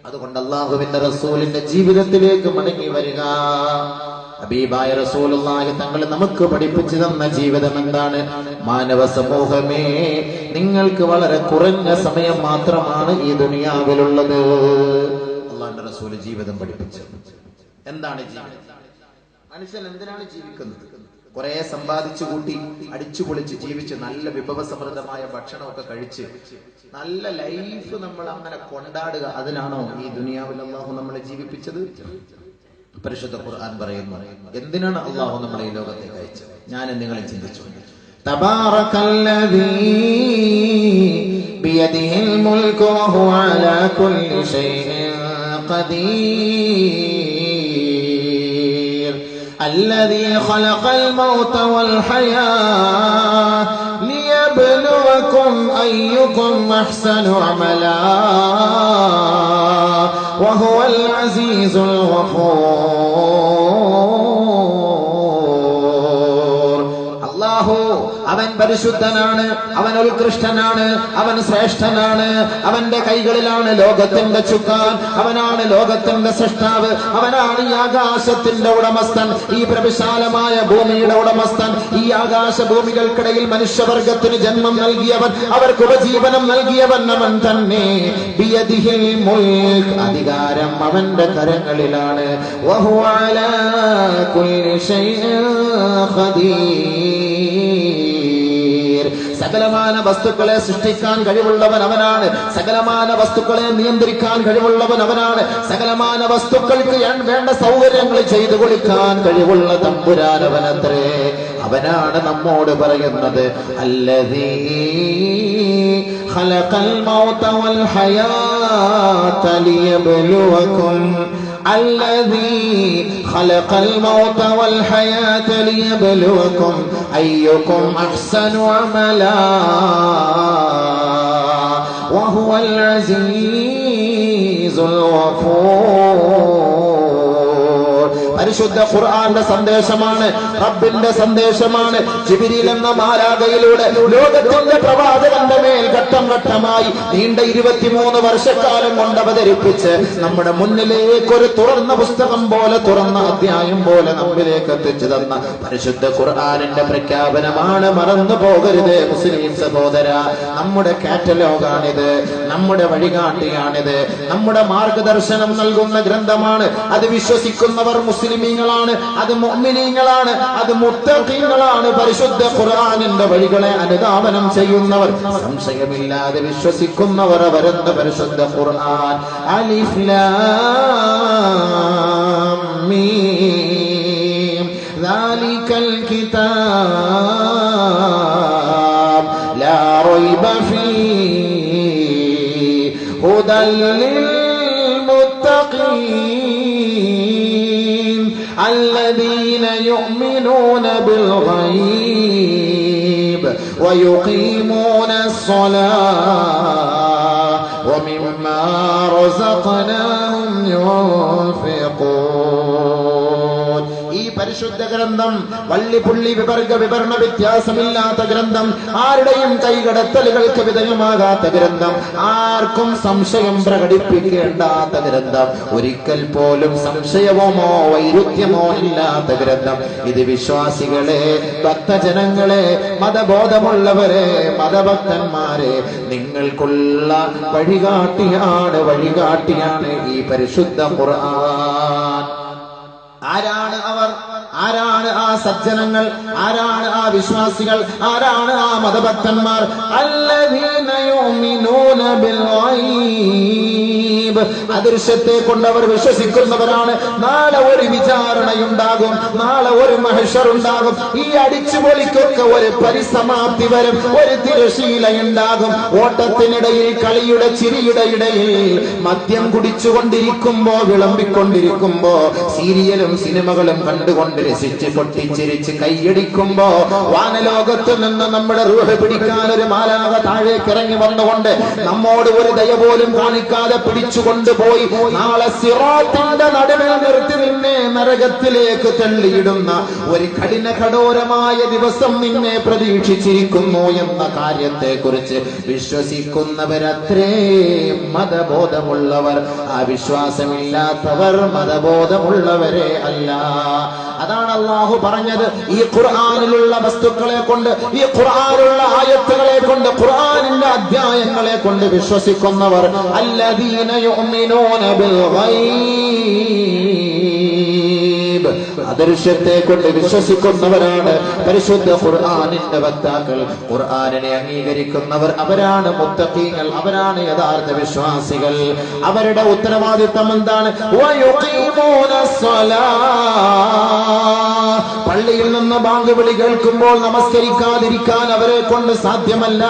അതുകൊണ്ട് അല്ലാഹുവിന്റെ റസൂലിന്റെ ജീവിതത്തിലേക്ക് മടങ്ങി വരിക. ഹബീബായ റസൂലുള്ളാഹി തങ്ങൾ നമുക്ക് പഠിപ്പിച്ചു തന്ന ജീവിതം എന്താണ്? മാനവ സമൂഹമേ, നിങ്ങൾക്ക് വളരെ കുറഞ്ഞ സമയം മാത്രമാണ് ഈ ദുനിയാവിലുള്ളത്. അല്ലാഹുവിന്റെ റസൂൽ ജീവിതം പഠിപ്പിച്ചു. എന്താണ് ജീവിതം? മനുഷ്യൻ എന്തിനാണ് ജീവിക്കുന്നത്? കുറെ സമ്പാദിച്ചു കൂട്ടി അടിച്ചു പൊളിച്ച് ജീവിച്ച് നല്ല വിഭവസമൃദ്ധമായ ഭക്ഷണമൊക്കെ കഴിച്ച് നല്ല ലൈഫ് നമ്മൾ അങ്ങനെ കൊണ്ടാടുക, അതിനാണോ ഈ ദുനിയാവിൽ അല്ലാഹു നമ്മളെ ജീവിപ്പിച്ചത്? പരിശുദ്ധ ഖുർആൻ പറയുന്നു, എന്തിനാണ് അല്ലാഹു നമ്മളെ ഈ ലോകത്തേക്ക് അയച്ചത്? ഞാൻ നിങ്ങളെ ചിന്തിച്ചു. തബാറകല്ലദീ ബിയദിഹിൽ മുൽകു വഹുവ അലാ കുല്ലി ഷൈഇൻ ഖദീർ الذي خلق الموت والحياة ليبلوكم أيكم أحسن عملا وهو العزيز الغفور. അല്ലാഹു അവൻ പരിശുദ്ധനാണ്, അവൻ ഉത്കൃഷ്ടനാണ്, അവൻ ശ്രേഷ്ഠനാണ്. അവന്റെ കൈകളിലാണ് ലോകത്തിന്റെ ചുക്കാൻ, അവനാണ് ലോകത്തിന്റെ സൃഷ്ടാവ്, അവനാണ് ഈ ആകാശത്തിന്റെ ഉടമസ്ഥൻ, ഈ പ്രവിശാലമായ ഭൂമിയുടെ ഉടമസ്ഥൻ. ഈ ആകാശ ഭൂമികൾക്കിടയിൽ മനുഷ്യവർഗത്തിന് ജന്മം നൽകിയവൻ, അവർക്ക് ഉപജീവനം നൽകിയവൻ അവൻ തന്നെ. ബിയദിഹിൽ മുൽക്, അധികാരം അവന്റെ കരങ്ങളിലാണ്. വഹുവ അലാ കുല്ലി ഷൈഇൻ ഖദീർ, സകലമാന വസ്തുക്കളെ സൃഷ്ടിക്കാൻ കഴിവുള്ളവൻ അവനാണ്, സകലമാന വസ്തുക്കളെ നിയന്ത്രിക്കാൻ കഴിവുള്ളവൻ അവനാണ്, സകലമാന വസ്തുക്കൾക്ക് വേണ്ട സൗകര്യങ്ങൾ ചെയ്തു കൊടുക്കാൻ കഴിവുള്ള തമ്പുരാനവനത്രേ. അവനാണ് നമ്മോട് പറയുന്നത്, അല്ലദീ ഖലഖൽ മൗത വൽ ഹയാത ലിയബ്ലുവകും الذي خلق الموت والحياة ليبلوكم أيكم أحسن عملا وهو العزيز الغفور. പരിശുദ്ധ ഖുർആന്റെ സന്ദേശമാണ്, റബ്ബിന്റെ സന്ദേശമാണ്. ജിബ്രീൽ എന്ന മാലാഖയിലൂടെ ലോകത്തിന്റെ പ്രവാചകന്റെ മേൽ ഘട്ടം ഘട്ടമായി നീണ്ട 23 വർഷക്കാലം കൊണ്ട് അവതരിപ്പിച്ച് നമ്മുടെ മുന്നിലേക്ക് ഒരു തുറന്ന പുസ്തകം പോലെ, തുറന്ന അധ്യായം പോലെ നമ്മിലേക്ക് എത്തിച്ചു തന്ന പരിശുദ്ധ ഖുർആനിന്റെ പ്രഖ്യാപനമാണ്. മറന്നു പോകരുത് മുസ്ലിം സഹോദര. നമ്മുടെ കാറ്റലോഗാണിത്, നമ്മുടെ വഴികാട്ടിയാണിത്, നമ്മുടെ മാർഗദർശനം നൽകുന്ന ഗ്രന്ഥമാണ്. അത് വിശ്വസിക്കുന്നവർ മുസ്ലിമീങ്ങളാണ്, അത് മുഅ്മിനീങ്ങളാണ്, അത് മുത്തഖീങ്ങളാണ്. പരിശുദ്ധ ഖുർആനിന്റെ വഴികളെ അനുധാവനം ചെയ്യുന്നവർ, സംശയമില്ലാതെ വിശ്വസിക്കുന്നവർ അവരെന്ന പരിശുദ്ധ ഖുർആൻ. അലിഫ് ലാം മീം ദാലികൽ കിതാബ് ലാ റൈബ ഫീഹി ഹുദൽ ലിൽ മുത്തഖീൻ الذين يؤمنون بالغيب ويقيمون الصلاة ومما رزقناهم ينفقون. ഈ പരിശുദ്ധ ഗ്രന്ഥം വള്ളിപുള്ളി വിവർഗ വിവരണ വ്യത്യാസമില്ലാത്ത ഗ്രന്ഥം, ആരുടെയും കൈകടത്തലുകൾക്ക് വിധേയമാകാത്ത ഗ്രന്ഥം, ആർക്കും സംശയം പ്രകടിപ്പിക്കേണ്ടാത്ത ഗ്രന്ഥം, ഒരിക്കൽ പോലും സംശയമോ വൈരുദ്ധ്യമോ ഇല്ലാത്ത ഗ്രന്ഥം. ഇത് വിശ്വാസികളെ, ഭക്തജനങ്ങളെ, മതബോധമുള്ളവരെ, മതഭക്തന്മാരെ, നിങ്ങൾക്കുള്ള വഴികാട്ടിയാണ്, വഴികാട്ടിയാണ് ഈ പരിശുദ്ധ ഖുർആൻ. ആരാണ് അവർ? ആരാണ് ആ സജ്ജനങ്ങൾ? ആരാണ് ആ വിശ്വാസികൾ? ആരാണ് ആ മതഭക്തന്മാർ? അല്ലദീന യുമിനൂന ബിൽ ഗൈബ്, അദൃശ്യത്തെ കൊണ്ട് അവർ വിശ്വസിക്കുന്നവരാണ്. നാളെ ഒരു വിചാരണയുണ്ടാകും, നാളെ ഒരു മഹ്ശർ ഉണ്ടാകും. ഈ അടിച്ചുപൊളിക്കൊക്കെ ഒരു പരിസമാപ്തി വരും, ഒരു തിരശീലയുണ്ടാകും. ഓട്ടത്തിനിടയിൽ, കളിയുടെ ചിരിയുടെ ഇടയിൽ, മദ്യം കുടിച്ചുകൊണ്ടിരിക്കുമ്പോ, വിളമ്പിക്കൊണ്ടിരിക്കുമ്പോ, സീരിയലും സിനിമകളും കണ്ടുകൊണ്ട് രസിച്ച് പൊട്ടിച്ചിരിച്ച് കൈയടിക്കുമ്പോ, വാനലോകത്ത് നിന്ന് നമ്മുടെ റൂഹ് പിടിക്കാൻ ഒരു മാലാഖ താഴേക്ക് ഇറങ്ങി വന്നുകൊണ്ട് നമ്മോട് ഒരു ദയ പോലും കാണിക്കാതെ പിടിച്ചു കൊണ്ടുപോയി നാളെ സിറാത്തിന്റെ നടുവിൽ നിർത്തി നിന്നെ നരകത്തിലേക്ക് തള്ളിയിടുന്ന ഒരു കഠോരമായ ദിവസം നിന്നെ പ്രതീക്ഷിച്ചിരിക്കുന്നു എന്ന കാര്യത്തെ കുറിച്ച് വിശ്വസിക്കുന്നവരത്രേ മതബോധമുള്ളവർ. ആ വിശ്വാസമില്ലാത്തവർ മതബോധമുള്ളവരെ അല്ല. അതാണ് അല്ലാഹു പറഞ്ഞത്. ഈ ഖുർആനിലുള്ള വസ്തുക്കളെ കൊണ്ട്, ഈ ഖുർആനിലുള്ള ആയത്തുകളെ കൊണ്ട്, ഖുർആനിന്റെ അധ്യായങ്ങളെ കൊണ്ട് വിശ്വസിക്കുന്നവർ അല്ലദീന യുഅ്മിനൂന ബിൽ ഗൈബ്, അദൃശ്യത്തെ കൊണ്ട് വിശ്വസിക്കുന്നവരാണ് പരിശുദ്ധ ഖുർആനിന്റെ വക്താക്കൾ. ഖുർആനിനെ അംഗീകരിക്കുന്നവർ അവരാണ് മുത്തഖീങ്ങൾ, അവരാണ് യഥാർത്ഥ വിശ്വാസികൾ. അവരുടെ ഉത്തരവാദിത്തം എന്താണ്? പള്ളിയിൽ നിന്ന് ബാങ്ക് വിളി കേൾക്കുമ്പോൾ നമസ്കരിക്കാതിരിക്കാൻ അവരെ കൊണ്ട് സാധ്യമല്ല.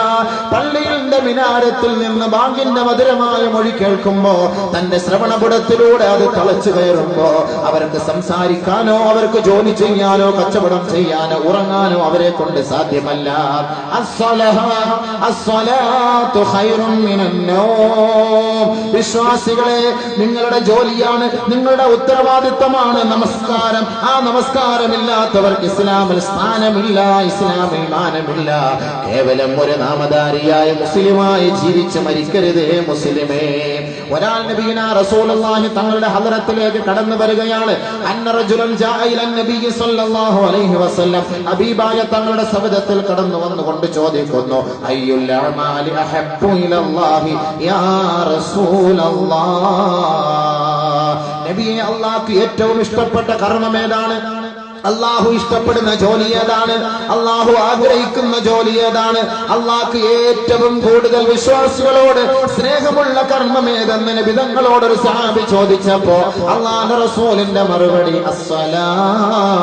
പള്ളിയുടെ മിനാരത്തിൽ നിന്ന് ബാങ്കിന്റെ മധുരമായ മൊഴി കേൾക്കുമ്പോ തന്റെ ശ്രവണപുടത്തിലൂടെ അത് തളച്ചു കയറുമ്പോ അവർക്ക് സംസാരിക്കാനോ അവർക്ക് ജോലി ചെയ്യാനോ കച്ചവടം ചെയ്യാനോ ഉറങ്ങാനോ അവരെ കൊണ്ട് സാധ്യമല്ല. വിശ്വാസികളെ, നിങ്ങളുടെ ജോലിയാണ്, നിങ്ങളുടെ ഉത്തരവാദിത്തമാണ് നമസ്കാരം. ആ നമസ്കാരമില്ലാത്തവർക്ക് ഇസ്ലാമിൽ സ്ഥാനമില്ല, ഇസ്ലാമിൽ മാനമില്ല. കേവലം ഒരു നാമധാരിയായ മുസ്ലിമായി ജീവിച്ച് മരിക്കരുതേ മുസ്ലിമേ. ഒരാൾ നബിയിനാ റസൂലുള്ളാഹി തങ്ങളുടെ ഹദറത്തിലേക്ക് കടന്നു വരികയാണ്. അന്ന റജുലൻ ജാഅ ഇലൻ നബി സല്ലല്ലാഹു അലൈഹി വസല്ലം, ഹബീബായ തങ്ങളുടെ സവിധത്തിൽ കടന്നു വന്നുകൊണ്ട് ചോദിക്കുന്നു, അയ്യുൽ അഅമാലി അഹബ്ബു ഇലല്ലാഹി യാ റസൂലല്ലാഹ്. നബിയെ, അല്ലാഹുവിന് ഏറ്റവും ഇഷ്ടപ്പെട്ട കർമ്മം ഏതാണ്? അള്ളാഹു ഇഷ്ടപ്പെടുന്ന ജോലി ഏതാണ്? അള്ളാഹു ആഗ്രഹിക്കുന്ന ജോലി ഏതാണ്? അള്ളാഹ്ക്ക് ഏറ്റവും കൂടുതൽ വിശ്വാസികളോട് സ്നേഹമുള്ള കർമ്മം ഏതെന്ന് നബി തങ്ങളോടൊരു സഹാബി ചോദിച്ചപ്പോ അള്ളാഹുവിന്റെ റസൂലിന്റെ മറുപടി അസ്സലാം.